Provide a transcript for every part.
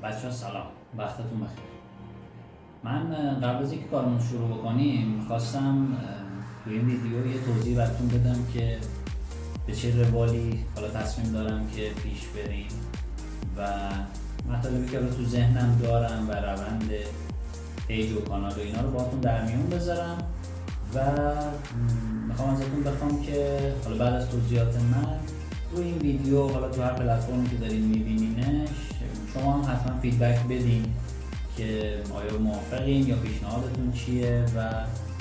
بچه‌ها سلام، وقتتون بخیر. من قبل از اینکه کارمون شروع بکنیم میخواستم توی این ویدیو یه توضیح براتون بدم که به چه روالی حالا تصمیم دارم که پیش بریم و مطالبی که تو ذهنم دارم و روند پیج و کانال و اینا رو باهاتون در میون بذارم و میخوام ازتون بخوام که حالا بعد از توضیحات من روی این ویدیو حالا تو هر پلتفرمی که دارین میبینینش شما هم حتما فیدبک بدین که آیا موافقین یا پیشنهادتون چیه و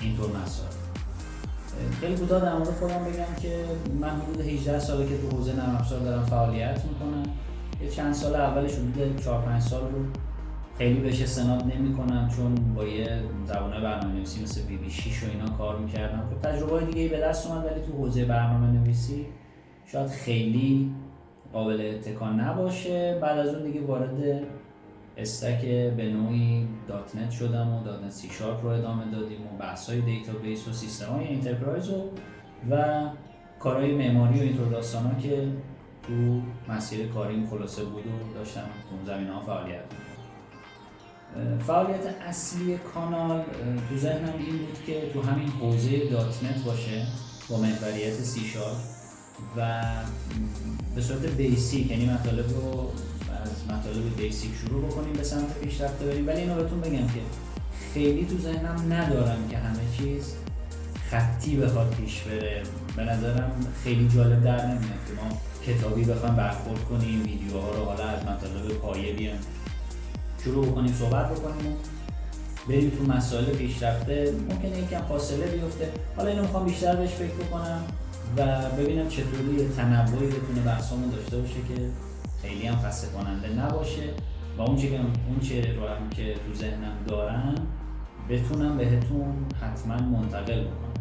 اینطور مسائل. خیلی کوتاه در مورد خودم بگم که من حدود 18 ساله که تو حوزه نرم افزار دارم فعالیت میکنم. یه چند سال اولش حدود 4-5 سال رو خیلی بهش استناد نمی‌کنم چون با یه زبان برنامه‌نویسی مثل VB6 و اینا کار می‌کردم. خب تجربه‌های دیگه‌ای به دست اومد ولی تو حوزه برنامه‌نویسی شاید خیلی قابل اتکا نباشه. بعد از اون دیگه وارد استک به نوعی دات نت شدم و دات نت سی شارپ رو ادامه دادیم و بحث‌های دیتابیس و سیستم‌های انترپرایز و کارهای معماری و اینطور داستانا که تو مسیر کاریم خلاصه بود و داشتم تو اون زمینه‌ها فعالیت. فعالیت اصلی کانال تو ذهنم این بود که تو همین حوزه دات نت باشه با محوریت سی شارپ و به صورت بیسیک، یعنی مطالب رو از مطالب بیسیک شروع بکنیم به سمت پیشرفته بریم. ولی اینو بهتون بگم که خیلی تو ذهنم ندارم که همه چیز خطی بخواد پیش بره. به نظرم خیلی جالب در نمیاد که ما کتابی بخوایم برخورد کنیم، ویدیوها رو حالا از مطالب پایه بیان شروع بکنیم صحبت بکنیم و بریم تو مسائل پیشرفته. ممکنه یکم فاصله بیفته. حالا اینو میخوام بیشتر بهش فکر بکنم و ببینم چطوری تنوعی بتونه بحثمون داشته باشه که خیلی هم خسته کننده نباشه و اون چه رو هم که تو ذهنم دارم بتونم بهتون حتما منتقل بکنم.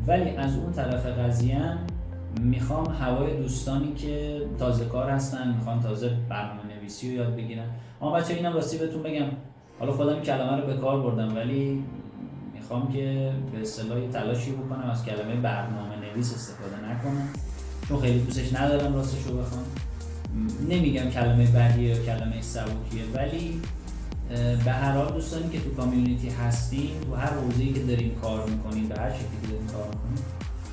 ولی از اون طرف قضیه میخوام هوای دوستانی که تازه کار هستن، میخوان تازه برنامه‌نویسی رو یاد بگیرن. اما بچه اینم راستی بهتون بگم، حالا خودم این کلمه رو به کار بردم ولی میخوام که به اصطلاح تلاشی بکنم از کلمه برنامه‌نویس استفاده نکنم چون خیلی دوستش ندارم راستش رو بخوام. نمیگم کلمه بدیه یا کلمه سبکیه ولی به هر حال دوستانی که تو کامیونیتی هستین، تو هر حوزه‌ای که دارین کار میکنین، به هر شکلی که دارین کار میکنین،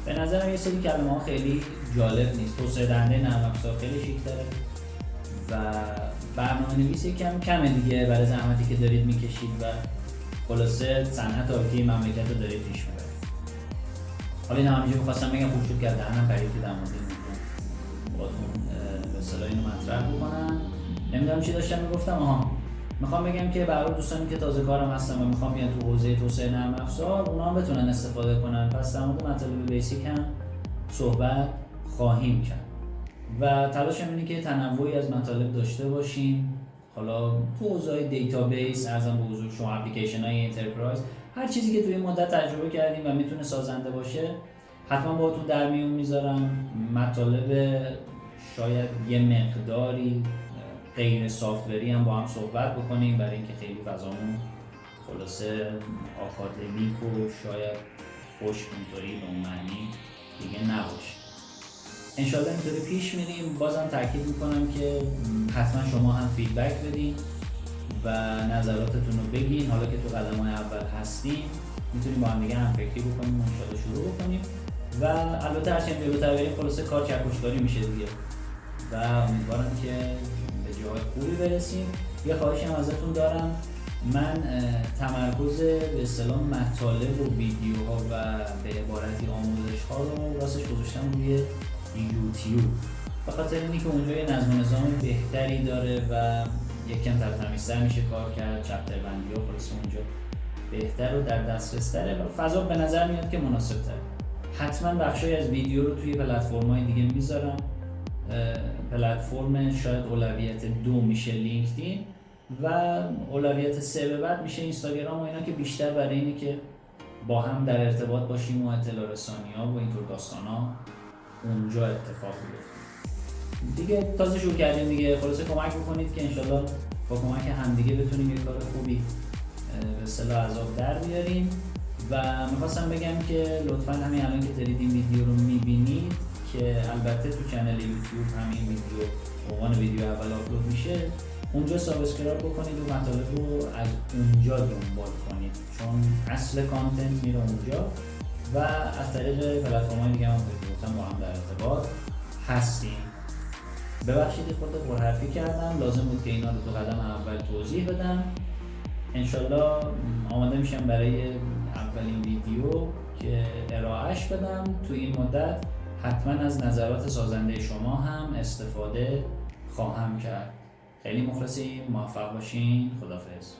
به نظرم یه سری کلمه ها خیلی جالب نیست. توسعه دهنده نرم افزار خیلی شیک داره و برنامه‌نویس یکم کمه دیگه برای زحمتی که دارید میکشید و خلاصه صنعت آیتی مملکت رو دارید پیش میبرید. حالا این همینجا می‌خواستم بگم خوب شد که دهنم پرید که در مورد این باهاتون به اصطلاح اینو مطرح بکنم. نمیدونم چی داشتم میگفتم. میخوام بگم که برای دوستانی که تازه کارم هستن و میخوام بیان تو حوزه توسعه نرم افزار، اونا هم بتونن استفاده کنن. پس در مورد مطالب بیسیک هم صحبت خواهیم کرد و تلاشم اینه که تنوعی از مطالب داشته باشیم. حالا تو حوزه دیتابیس، ارزم به حضور شما اپلیکیشن های انترپرایز، هر چیزی که توی این مدت تجربه کردیم و میتونه سازنده باشه حتما باهاتون در میون میذارم. مطالب شاید یه مقداری غیر سافتوری هم با هم صحبت بکنیم برای اینکه خیلی فضامون خلاصه آکادمیک و شاید خشک اینطوری به اون معنی دیگه نباشه. انشالله اینطوری پیش میریم. بازم تاکید میکنم که حتما شما هم فیدبک بدین و نظراتتون رو بگین. حالا که تو قدم‌های اول هستیم میتونیم با هم دیگه هم فکری بکنیم و انشالله شروع بکنیم و البته هرچند جلوتر بریم خلاصه کار چکشکاری میشه دیگه و امیدوارم که جای خوبی برسیم. یه خواهشی هم ازتون دارم، من تمرکز به اصطلاح مطالب و ویدیوها و به عبارتی آموزش‌ها رو راستش گذاشتم روی یوتیوب به خاطر اینکه اونجا یه نظم و نظام بهتری داره و یکم تمیزتر میشه کار کرد. چپتر بندی‌ها خلاص اونجا بهتر و در دسترس تره و فضا به نظر میاد که مناسب تره. حتما بخشی از ویدیو رو توی پلتفرم‌های دیگه میذارم. پلتفرم شاید اولویت 2 میشه لینکدین و اولویت 3 به بعد میشه اینستاگرام و اینا که بیشتر برای اینه که با هم در ارتباط باشیم و اطلاع رسانی‌ها و اینطور داستانا اونجا اتفاق بیفته. دیگه تازه شروع کردیم دیگه، خلاصه کمک بکنید که انشالله با کمک همدیگه بتونیم یه کار خوبی به اصطلاح عذاب در بیاریم. و میخواستم بگم که لطفاً همین الان که دارید این ویدیو رو میبینید که البته تو کانال یوتیوب همین ویدیو به عنوان ویدیو اول آپلود میشه اونجا سابسکرایب بکنید و مطالب رو از اونجا دنبال کنید، چون اصل کانتنت میره اونجا و از طریق پلتفرم‌های دیگه هم گفتم با هم در ارتباط هستیم. ببخشید خود پرحرفی کردم، لازم بود که اینا رو تو قدم اول توضیح بدم. انشالله آماده میشم برای اولین ویدیو که ارائهش بدم. تو این مدت حتما از نظرات سازنده شما هم استفاده خواهم کرد. خیلی مخلصیم، موفق باشین، خداحافظ.